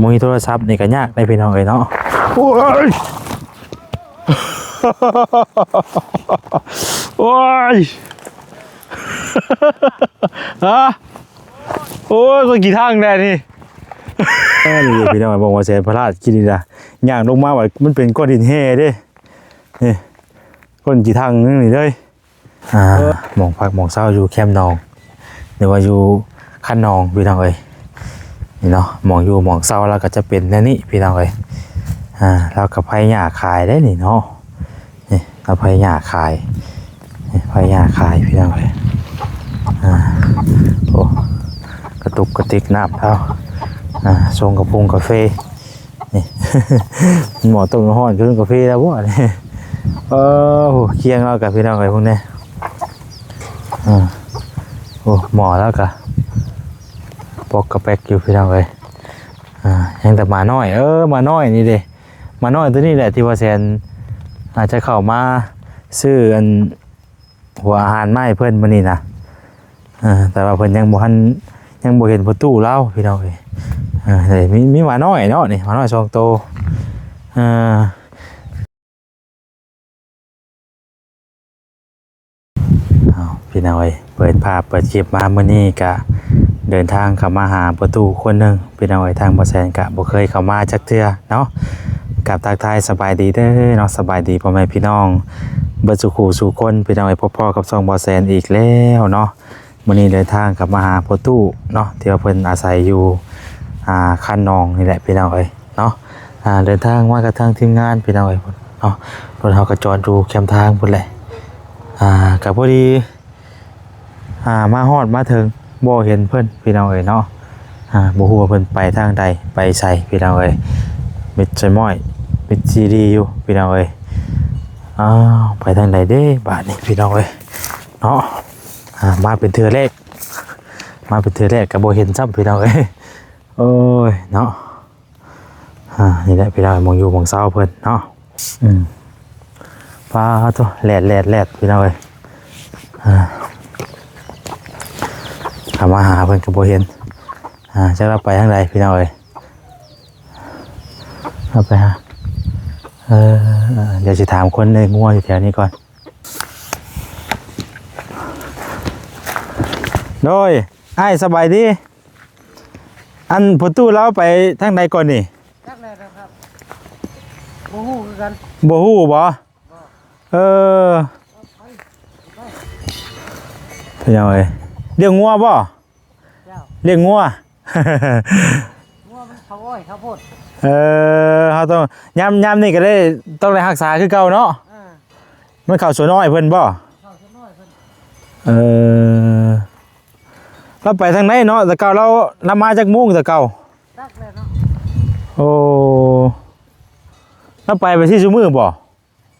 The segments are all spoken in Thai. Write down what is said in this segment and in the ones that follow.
มือโทรศัพท์นี่ก็ยากได้พี่น้องเนาะโอ้ยโอ้ยฮะโอ้ยคนกี่ทางแน่นี่นี่พี่น้องบอกว่าเสียพระราชกินดีนะย่างลงมาว่ามันเป็นก้อนดินแห่เด้นี่ก้อนกี่ทางนี่เลยหมองพักหมองเศร้าอยู่แคมป์นองหรือว่าอยู่ขั้นนองพี่น้องเอ้ยนี่เนาะหมองอยู่หมองเศร้าแล้วก็จะเป็นแน่นี่พี่น้องเอ้ยเรากับไผ่หญ้าขายได้นี่เนาะนี่เราไผ่หญ้าขายไผ่หญ้าขายพี่น้องเอ้ยโอ้กระตุกกระติกน้ำเท่าส่งกระพุงกาแฟนี่ หมอต้มห้อนขึ้นกาแฟแล้วบ่เนี่ยเคียงเรากับพี่น้องเอ้ยพวกนี้โอ้หมอแล้วกะปอกกระแปกอยู่พี่น้องเลยยังแต่มาน้อยมาน้อยนี่เด้มาน้อยตัวนี้แหละที่ว่าแซนอาจจะเข้ามาซื้ออันหัวอาหารไม้เพิ่นมานี่นะแต่ว่าเพิ่นยังบ่ทันยังบ่เห็นประตูเล่าพี่น้องเลยมีหมาน้อยเนาะนี่หมาน้อย2 ตัวพี่น้องเอ้ยเปิดภาพเปิดคลิปมาเมื่อนี้กะเดินทางเข้ามาหาประตูคนหนึ่งพี่น้องเอ้ยทางบ่แซนกะบ่เคยเข้ามาจักเทื่อเนาะกับทักทายสบายดีเด้อเนาะสบายดีพ่อแม่พี่น้องเบิดสุขสู่คนพี่น้องเอ้ยพ่อกับช่องบ่แซนอีกแล้วเนาะมื้อนี้เดินทางเข้ามาหาประตูเนาะที่ว่าเพิ่นอาศัยอยู่คันนองนี่แหละพี่น้องเอ้ยเนาะเดินทางมากับทางทีมงานพี่น้องเอ้ยเนาะรถเฮาก็จอดดูแคมทางพุ่นแหละก็พอดีมาฮอดมาถึงบ่เห็นเพิ่นพี่น้องเอ้ยเนาะบ่ฮู้ว่าเพิ่นไปทางใดไปไสพี่น้องเอ้ยมิดใส่ม้อยมิดซีดีอยู่พี่น้องเอ้ยไปทางใดเด้บาดนี้พี่น้องเอ้ยเนาะมาเป็นเทื่อแรกก็บ่เห็นซ้ำพี่น้องเอ้ยโอ้ยเนาะนี่แหละพี่น้องมองอยู่มองเศร้าเพิ่นเนาะฟ้าตัวแลดพี่น้องเอ้ยถามมาหาเพิ่นก็บ่เห็นจะรับไปทางใดพี่น้องเอ้ยรับไปหาเดี๋ยวจะถามคนในงัวอยู่แถวนี้ก่อนโดยไอ้สบายดีอันประตูเราไปทางใดก่อนนี่ทางใดครับบ่ฮู้คือกันบ่ฮู้บ่พี่น้องเอ้ยเลี้ยงงัวบ่เลี้ยงงัวงัวมันเขาอ้อยเขาโพดเขาต้องยำนี่ก็ได้ต้องได้รักษาคือเก่าเนาะมันเข้าสวนน้อยเพิ่นบ่เข้าสวนน้อยเพิ่นเราไปทางไหนเนาะแต่เก่าเรามาจากมุ้งแต่เก่าตักเลยเนาะโอ้เราไปที่ซุมือบ่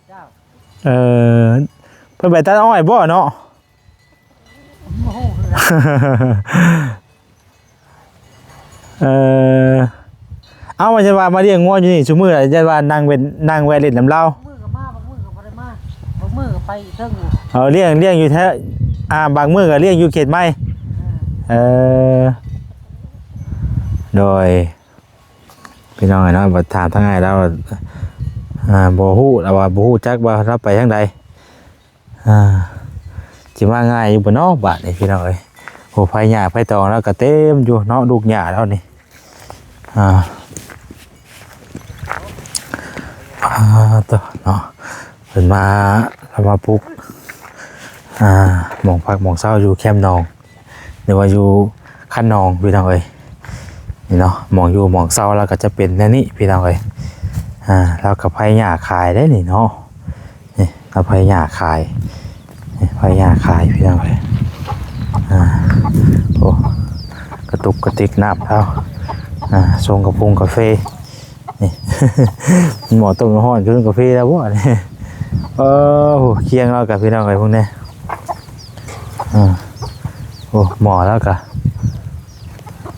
เจ้าเพิ่นไปตัดอ้อยบ่เนาะเอามาจะมาเลี้ยงงัวอยู่นี่ซุมื้อจะว่านั่งแวะเล่นน้ำเล่ามื้อก็มาบางมื้อก็บ่ได้มาบางมื้อก็ไปเทิงเลี้ยงอยู่แท้บางมื้อก็เลี้ยงอยู่เขตไม้โดยพี่น้องเนาะบ่ถามทางไหนแล้วบ่ฮู้แล้วว่าบ่ฮู้จักว่ารับไปทางใดสิมาง่ายอยู่บ่เนาะบาดนี้พี่น้องเอ้ยโอ้ไผหญ้าไผตองแล้วก็เต็มอยู่เนาะลูกหญ้าแล้วนี่ตัวเนาะเพิ่นมาปลุกหมองพักหมองเศร้าอยู่แคมป์นองหรือว่าอยู่คันนองพี่น้องเอ้ยนี่เนาะหมองอยู่หมองเศร้าแล้วก็จะเป็นแน่นี่พี่น้องเอ้ยเรากับไผ่หญ้าขายได้นี่เนาะนี่เราไผ่หญ้าขายไผ่หญ้าขายพี่น้องเอ้ยโอ้กระตุกกระติกน้ำเท่าส่งกระพุงกาแฟนี่ หมอต้มห้อนขึ้นกาแฟแล้วบ่เนี่ยเคียงเรากับพี่น้องเอ้ยพวกนี้โอ้หมอแล้วกะ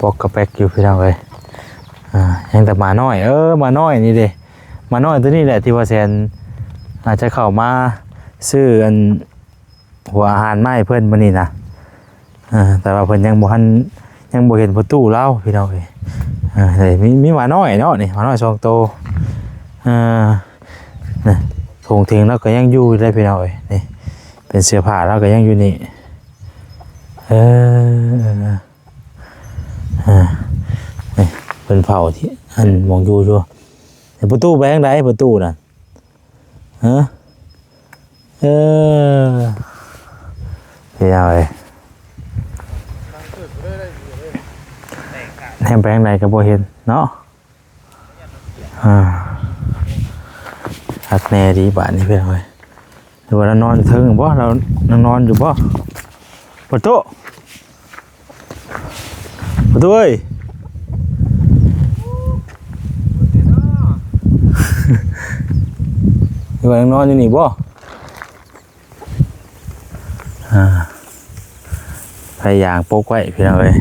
ปอกกระแปกอยู่พี่น้องเลยยังแต่มาน้อยมาน้อยนี่เด้มาน้อยตัวนี้แหละที่ว่าแซนอาจจะเข้ามาซื้ออันหัวอาหารไม้เพิ่นมานี่นะแต่ว่าเพิ่นยังบ่เห็นประตูเล่าพี่น้องเลย มีหมาน้อยเนาะนี่หมาน้อย2ตัวนะถุงทิ้งแล้วก็ยังอยู่ได้พี่น้อยนี่เป็นเสื้อผ้าแล้วก็ยังอยู่นี่นี่เป็นเผาที่อันมองอยู่ชัวประตูไปทางใดประตูน่ะฮะพี่น้อยแหมไปทางใดก็บ่เห็นเนาะหักแน่ดีบ้านนี้พี่น้อยหรือว่าเรานอนถึงบ่เรานอนอยู่บ่ประตูเอ้ยหรือว่ายังนอนอยู่นี่บ่พยายามปกไว้พี่น้องเอ้ย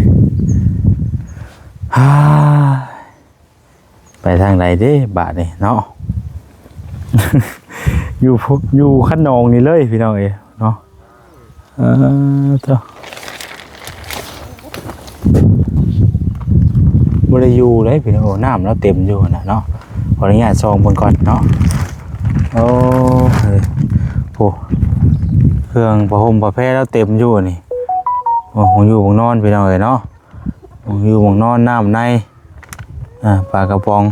ไปทางไหนเด้บาทนี่เนาะ อยู่ขั้นนองนี่เลยพี่น้องเอ้ยเนาะเจ้าบริยูเลยพี่น้องน้ำแล้วเต็มอยู่นะเนาะขออนุญาตซองบนก่อนเนาะโอ้โหเครื่องประหมประเภทแล้วเต็มอยู่นี่ผมอยู่ผมนอนพี่น้องเอ้ยเนาะผมอยู่ผมนอนน้ำในปลากระป๋อง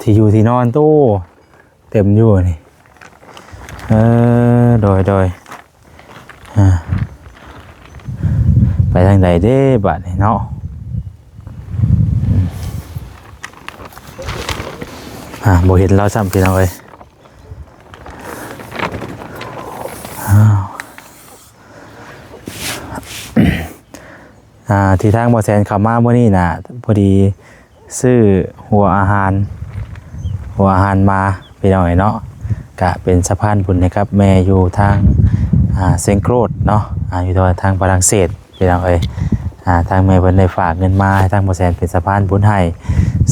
ที่อยู่ที่นอนตู้เต็มอยู่นี่โดยไปทางใดเด้บัดนี่เนาะบ่เห็นเราซ้ำพี่น้องเอ้ยที่ทางบ่แซนเข้ามาเมื่อนี้น่ะพอดีซื้อหัวอาหารมาพี่น้องเนาะกะเป็นสะพานบุญนะครับแม่อยู่ทางเซงโกรดเนาะอยู่ทางฝรั่งเศสพี่น้องเอ้ยทางแม่เพิ่นได้ฝากเงินมาให้ทางบ่แซนเป็นสะพานบุญให้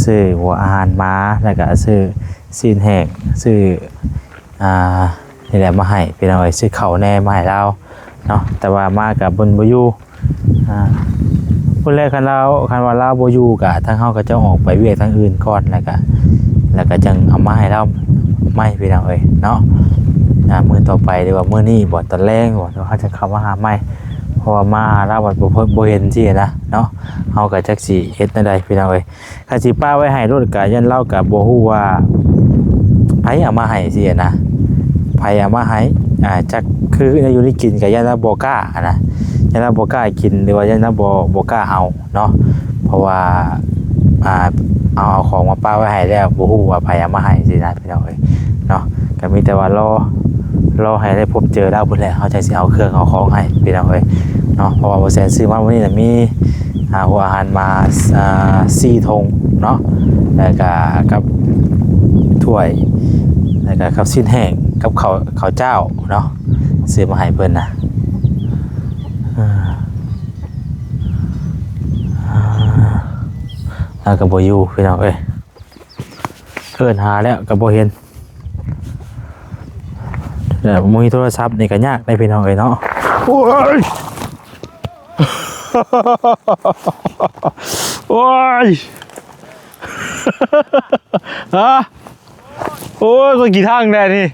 ซื้อหัวอาหารมาแล้วก็ซื้อซีนแห้งซื้อนี่แหละมาให้พี่น้องเอ้ยซื้อข้าวแหน่มาให้เราเนาะแต่ว่ามากับเพิ่นบ่อยู่คนแรกคันว่าเราบ่อยู่กะทางเฮาก็จะออกไปเวียกทางอื่นก่อนแล้วก็จังเอามาให้เราไม่พี่น้องเอ้ยเนาะมื้อต่อไปหรือว่ามื้อนี้บ่ตอนแรงบ่เขาจะเข้ามาหาใหม่เพราะว่ามาเราบ่เห็นสินะเนาะเฮาก็จักสิเฮ็ดแนวใดพี่น้องเอ้ยถ้าสิป้าไว้ให้รถก็ยันเราก็บ่ฮู้ว่าไผเอามาให้สินะไผเอามาให้จักคืออยู่นี่กินก็ยันเราบ่กล้านะยันเราบ่กล้ากินหรือว่ายันเราบ่กล้าเอาเนาะเพราะว่าเอาของมาป้าไว้ให้แล้วบ่ฮู้ว่าไผเอามาให้สินะพี่น้องเอ้ยเนาะก็มีแต่ว่ารอให้ได้พบเจอแล้วพุ่นแหละเฮาจะสิเอาเครื่องเอาของให้พี่น้องเอ้ยเนาะเพราะว่าบ่แซนซื้อมาวันนี้น่ะมีหัวอาหารมา4 ธงเนาะแล้วก็กับถ้วยแล้วก็กับชิ้นแห้งกับข้าวเจ้าเนาะซื้อมาให้เพิ่นน่ะแล้วก็บ่อยู่พี่น้องเอ้ยเอิ้นหาแล้วก็บ่เห็นแต่บ่มีโทรศัพท์นี่ก็ยากได้พี่น้องเอ้ยเนาะโอ้ยโอ้ยโอ้ยก็กี่ทางแน่นี่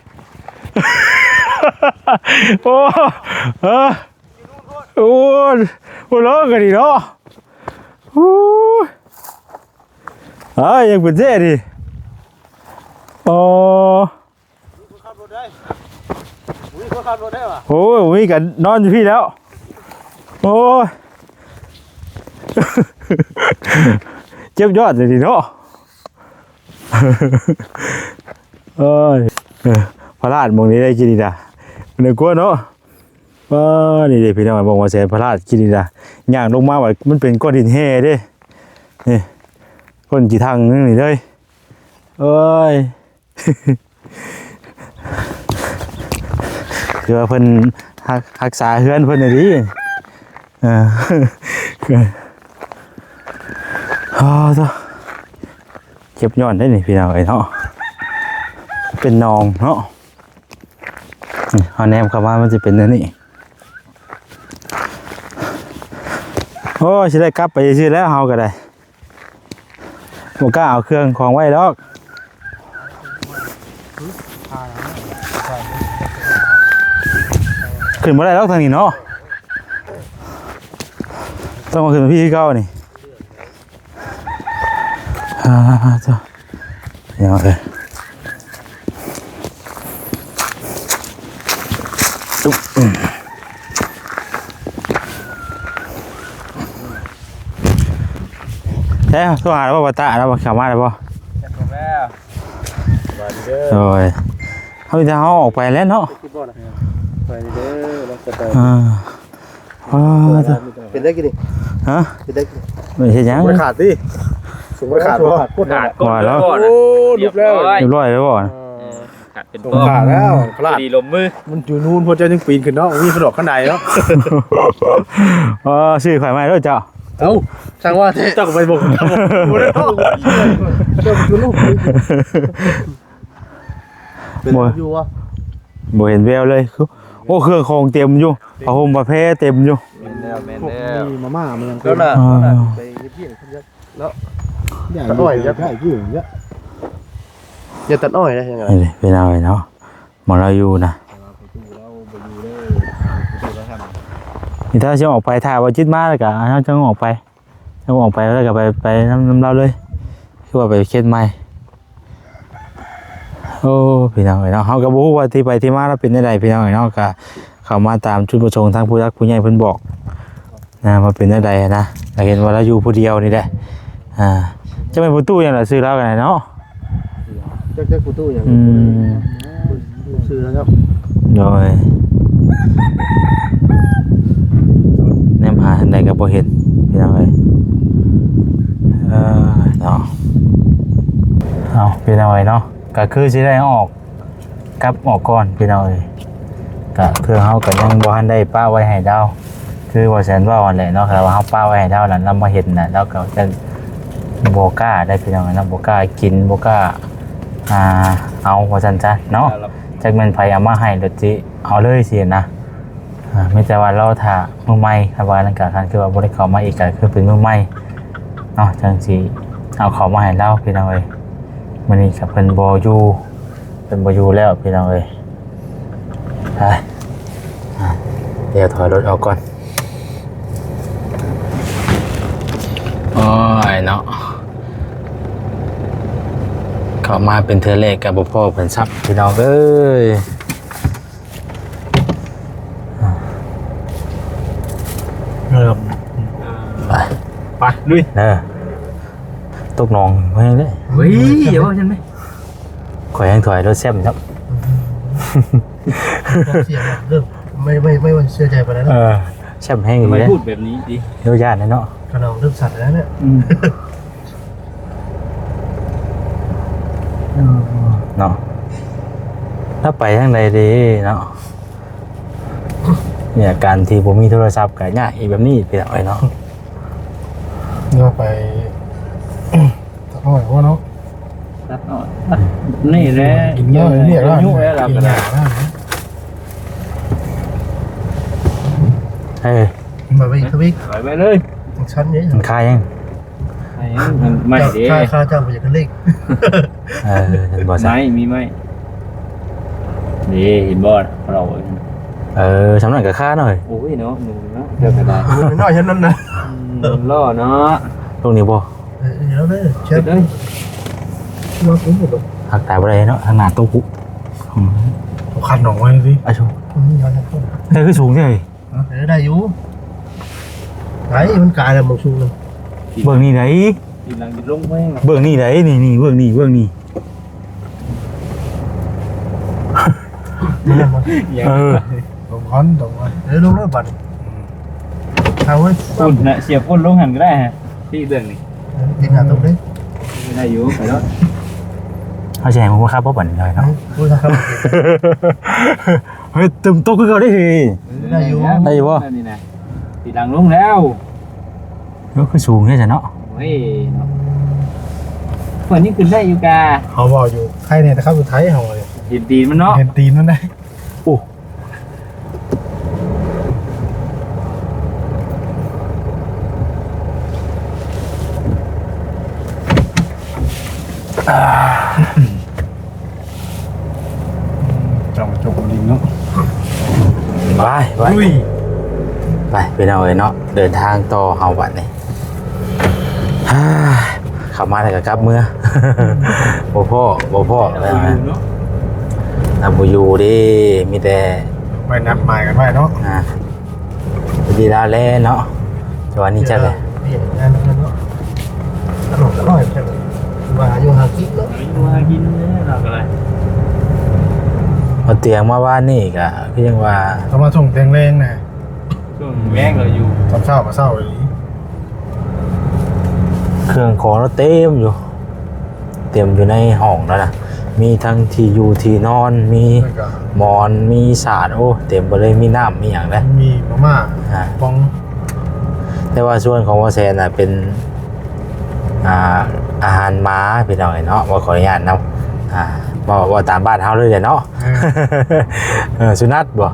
โอ้โอ้โหร้องกันดิเนาะยังเป็นเจ๊ดิโอ้ยวิ่งกันนอนอยู่พี่แล้วโอ้ยเจ็บยอดเลยดิเนาะเอ้ยพระราชมองนี้ได้กินดีนะเนื้อกลัวเนาะนี่เด็กพี่น้องบอกว่าแสนพระราชกินดีนะย่างลงมาว่ามันเป็นก้อนหินแห่เด้นี่ก้อนกี่ทางนี่เลยเอ้ยคือว่าเพิ่นรักษาเฮือนเพิ่นน่ะดิเจ็บย้อนได้นี่พี่น้องเอ้ยเนาะเป็นนองเนาะเอาแนมเข้ามามันจะเป็นนั่นนี่โอ้สิได้กลับไปซื่อแล้วเฮาก็ได้ บ่กล้าเอาเครื่องของไว้ดอกขึ้นบ่ได้ดอกทางนี้เนาะต้องมาขึ้นมาพี่ที่เก้านี่จ้ะยังไงตุ๊บใช่ตัวหาแล้วป่ะตาแล้วป่ะขามาแล้วป่ะโอ้ยเขาจะเขาออกไปแล้วเนาะไปเด้อเราจะไปเป็นได้กี่ดิฮะเป็นได้กี่ไม่ใช่ยังไม่ขาดดิสูงไม่ขาดบ่ขาดก่อนแล้วโอ้เรียบร้อยเรียบร้อยแล้วบ่ขาดเป็นบ่ขาดแล้วพลาดดีลมมือมันอยู่นู่นพอเจ้ายังปีนขึ้นเนาะมีขนมข้างในเนาะชื่อข่อยมาด้วยเจ้าเอ้าช่างว่าเจ้าก็ไปบอกเจ้าคือลูกเป็นอยู่วะบ่เห็นแววเลยโอ้เครื่องของเต็มอยู่ผ้าห่มผ้าแพรเต็มอยู่แม่นแล้วมีมาม่ามันยังแล้วน่ะไปเยี่ยมเพิ่นเนาะตัดอ้อยจะได้กี่เยอะอย่าตัดอ้อยนะยังไงนี่เป็นอะไรเนาะมองเราอยู่นะนี่ถ้าจะออกไปถ่ายว่าจิตมากเลยกะถ้าจะออกไปแล้วก็ไปน้ำเราเลยคือว่าไปเช็ดไม้โอ้พี่น้องเนาะเขาก็บอกว่าที่ไปที่มาแล้วเป็นได้พี่น้องเนาะก็เข้ามาตามจุดประสงค์ทางผู้รักผู้ใหญ่เพิ่นบอกนะมาเป็นได้นะเราเห็นว่าเราอยู่ผู้เดียวนี่แหละจะเป็นประตูอย่างไรซื้อแล้วกันเนาะจะประตูอย่างซื้อแล้วครับโดยแนมหาไหนก็บ่เห็นพี่น้องเอ้ยเนาะเอาพี่น้องเอ้ยเนาะก็คือสิได้ออกกลับออกก่อนพี่น้องเอ้ยก็คือเฮาก็ยังบ่ทันได้ป้าไว้ให้ดาวคือว่าแสนว่าอันแหละเนาะครับว่าเฮาป้าไว้ให้ดาวนั้นเรามาเห็นน่ะแล้วก็จะบ่กล้าได้พี่น้องเนาะบ่กล้ากินบ่กล้าเอาว่าซั่นจ้ะเนาะจักแม่นไผเอามาให้ดอกจิเอาเลยสินะไม่แต่ว่าเราถ้ามือใหม่ครับว่านั่นก็คันคือว่าบ่ได้เข้ามาอีกก็คือเป็นมือใหม่เนาะจังสิเอาเข้ามาให้เราพี่น้องเอ้ยมื้อนี้ก็เพิ่นบ่อยู่แล้วพี่น้องเอ้ยเดี๋ยวถอยรถออกก่อนโอ้ยเนาะเข้ามาเป็นเทื่อแรกก็บ่พอเพิ่นซับพี่น้องเอ้ยไปลุยตกหนองไม่ได้เฮ้ยอย่าว่าฉันไหมข่อยยังถอยรถแซ่บครับเสียเรื่องไม่เชื่อใจไปแล้วแซ่บแห้งไม่พูดแบบนี้ดิเดี๋ยวยากเนาะกระนองเรื่องสัตว์แล้วเนี่ยเนาะถ้าไปทางใดดีเนาะเนี่ยการที่ผมมีโทรศัพท์กับเนี่ยอีแบบนี้เป็นอะไรเนาะเราไปตัดอ้อยว่าเนาะตัดอ้อยนี่แหละกินเยอะนี่แหละยุ่งแล้วเราก็ได้มาไปทวิกไปเลยชั้นนี้มันคายยังมันไม่ดีค่าจ้างไปจากกันเล็กบ่ใช่มีไหมดีเห็นบอลเราสำนักกับค่าหน่อยโอ้ยเนาะหนูเนาะเดี๋ยวกันได้น้อยฉันนั่นนะล่อเนาะตรงนี้บ่เดี๋ยวเลยเช็ดเลยว่าผมหมดเลยหักแต่บ่ได้เนาะขนาดตู้ปุ๊เอาคันหนองไว้สิไอ้ชูนี่คือสูงใช่ไหมได้อยู่ไหนมันกลายแล้วมันสูงเลยเบื้องนี่ไหนหลังดิลงแม่งเบื้องนี่ไหนนี่เบื้องนี่ลงคันตรงไว้ลงแล้วบัดเอาไว้ปุ่นนะเสียบปุ่นลงหันก็ได้ฮะที่เบื้องนี่ติดหน้าตรงนี้ไม่ได้อยู่ไปแล้วเขาแจ้งผมว่าครับเพราะบันเลยครับเฮ้ยตึมโต๊ะคือเขาได้เหรอได้อยู่วะนี่นะตีดังลงแล้วก็คือสูงแค่ไหนเนาะเฮ้ยคนนี้ขึ้นได้อยู่กาเขาบอกอยู่ใครเนี่ยนะครับสุดท้ายเขาเลยเห็นตีนมันเนาะเห็นตีนมันได้โอ้ จังจบลิงเนาะ ไปไปพี่น้องเอ้ยเนาะเดินทางต่อเฮาบัดนี้ฮ่าขับมาแล้วก็กลับเมื่อ บ่พ่อแล้วนะนำบ่อยู่ดิมีแต่ ไปนัดหมายกันไว้เนาะ ดีดาแลเนาะจังหวะนี้จักเลย เปลี่ยนงานเนาะตลกอร่อยจังว่าอยู่หากินเนาะ มากินเนี่ยหลักอะไร เอาเตียงมาว่านี่ก็คือยังว่า เขามาส่งแตงแรงน่ะ ช่วงแม่งเราอยู่ ตอนเช้าก็เช้าอี เครื่องของเราเต็มอยู่ในห้องแล้วนะมีทั้งที่อยู่ที่นอนมีหมอนมีสาดโอ้เต็มไปเลยมีน้ำมีอย่างเลย มีมาม่าปอง แต่ว่าส่วนของว่าแซนน่ะเป็นอาหารม้าพี่น้องเนาะว่าขออนุญาตเนาะว่าตามบ้านเฮาเลยเนาะสุนัขบ่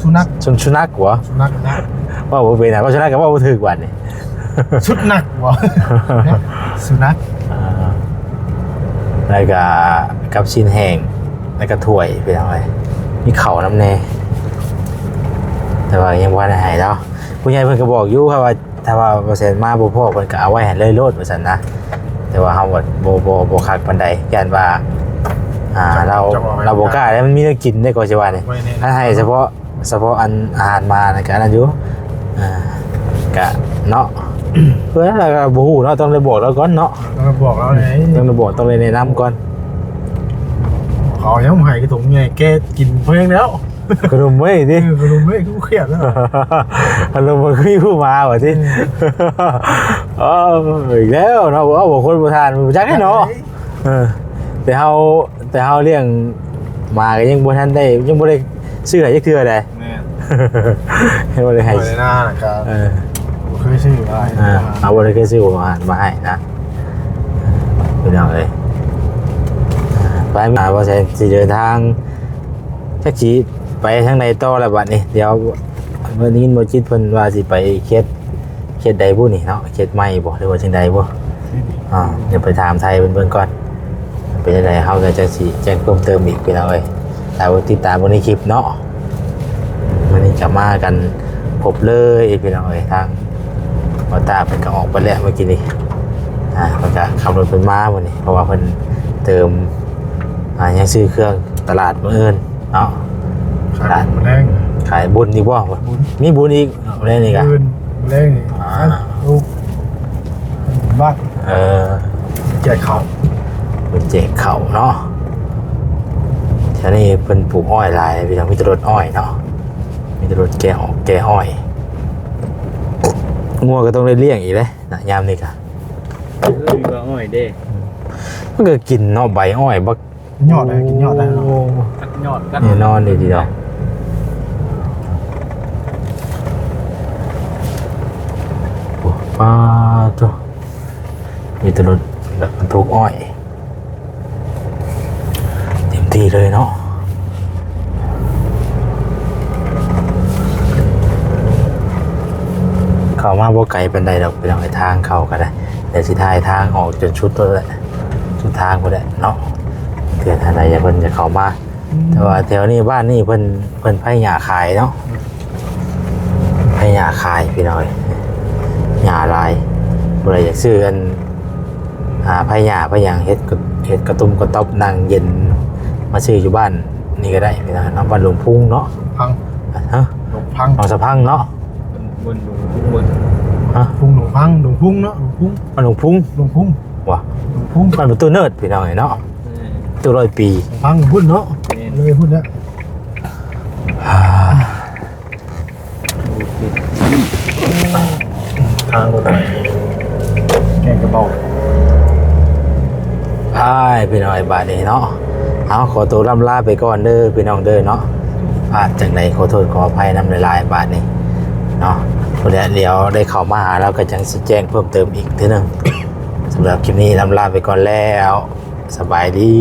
สุนัขบ่ สุนัขนะ ว่าบ่เป็นก็สุนัขก็ว่าบ่ถูกวันนี่ ชุดหนักวะสุนัข แล้วก็กับชิ้นแห้งแล้วก็ถ้วยพี่น้องเอ้ยมีข้าวน้ำแน่แต่ว่ายังบ่ได้ให้เนาะผู้ใหญ่เพิ่นก็บอกอยู่ครับว่าถ้าว่าเปอร์เซ็นต์มาบ่พอเพิ่นก็เอาไว้ให้เลยโลดว่าซั่นนะแต่ว่าเฮาบ่คักปานใดย่านว่าเราบ่กล้าแล้วมันมีแนวกินได้ก็สิว่านี่ถ้าให้เฉพาะอันอาหารมานะก็อันนั้นอยู่ก็เนาะเพื่อแล้วก็บ่ฮู้เนาะต้องได้บอกแล้วก่อนเนาะ เราบอกแล้วไง ต้องได้บอกต้องได้แนะนำก่อน เขายังไม่หายกระถุงไงแกกินเพลงแล้ว ขนมเว้ยดิ กระถุงไม่กูเครียดแล้ว ขนมมันมีผู้มาว่ะสิอีกแล้วเนาะบอกคนบ่ทานบ่จักแน่เนาะแต่เฮาเลี้ยงมาก็ยังบ่ทันได้ยังบ่ได้ซื้อให้จักเทื่อใด ยังบ่ได้ให้ ในหน้านะครับเคยชื่ออะไร เอาบ่ได้เคยซื้ออาหารมาให้นะพี่น้องเอ้ยไปมาบ่ใช่สิเดินทางจักสิไปทางใดต่อแล้วบัดนี้เดี๋ยววันนี้บ่จิตเพิ่นว่าสิไปเขตใดบุนี่เนาะเขตใหม่บ่หรือว่าจังใดบ่เดี๋ยวไปถามไทยเบิ่งก่อนเป็นจังไดเฮาก็จะสิแจ้งเพิ่มเติมอีกพี่น้องเอ้ยถ้าว่าติดตามบ่ในคลิปเนาะมื้อนี้ก็มากันพบเลยพี่น้องเอ้ยทางบ่ตาเพิ่นก็ออกไปแล้วเมื่อกี้นี้เพิ่นก็ขับรถเพิ่นมามื้อนี้เพราะว่าเพิ่นเติมยังซื้อเครื่องตลาดมื้ออื่นเนาะ ขายแรง ขายบุญอีกบ่มีบุญอีกอะไรนี่กะ แรงลูกบ้านแจกเขา เป็นเจกเข่าเนาะทีนี้เป็นปลูกอ้อยหลายพี่น้องมีแตรถอ้อยเนาะมีแตรถแก่อ้อยงัวก็ต้องได้เลี้ยงอีกเลยนะยามนี้กะ มีว่าอ้อยเด้ มันก็กินเนาะใบอ้อยบัก ยอดเลยกินยอดได้ กัดยอดกัด นี่นอนดีทีเดียวป้าจ้ะมีแตรถแบบบรรทุกอ้อยเต็มที่เลยเนาะเข้ามาบ่ไกลเป็นใดดอกไปทางทางเข้าก็ได้แต่สิทายทางออกจนชุดตัวแหละชุดทางก็ได้เนาะเถื่อนอะไรอย่าเพิ่นจะเข้ามาแต่ว่าแถวนี้บ้านนี่เพิ่นไผหญ้าขายเนาะไผหญ้าขายพี่น้อยหญ้าลายบ่ได้อยากซื้อกันไผหญ้าไผหยังเฮ็ดกระตุ้มกระต๊อบนั่งเย็นมาซื้ออยู่บ้านนี่ก็ได้พี่น้อยเนาะบ้านหลวงพุ่งเนาะ พัง ฮะ หลงพัง หนองสะพังเนาะ บนบน ฮะ พุ่งหลงพังหลงพุ่งเนาะหลงพุ่ง บ้านหลวงพุ่ง หลงพุ่ง ว่ะ หลงพุ่ง บ้านประตูเนิร์ดพี่น้อยเนาะตัว100 ปี พังพุ่นเนาะเลยพุ่นแล้วทางรถไฟแกงกระเบา พี่น้อยบาดนี้เนาะเอาขอตัวล่ำลาไปก่อนเด้อพี่น้องเด้อเนาะพลาดจากไหนขอโทษขออภัยนำหลายๆบาดนี้เนาะเดี๋ยวได้เข้ามาหาแล้วก็จังสิแจ้งเพิ่มเติมอีกทีนึงสำหรับคลิปนี้ล่ำลาไปก่อนแล้วสบายดี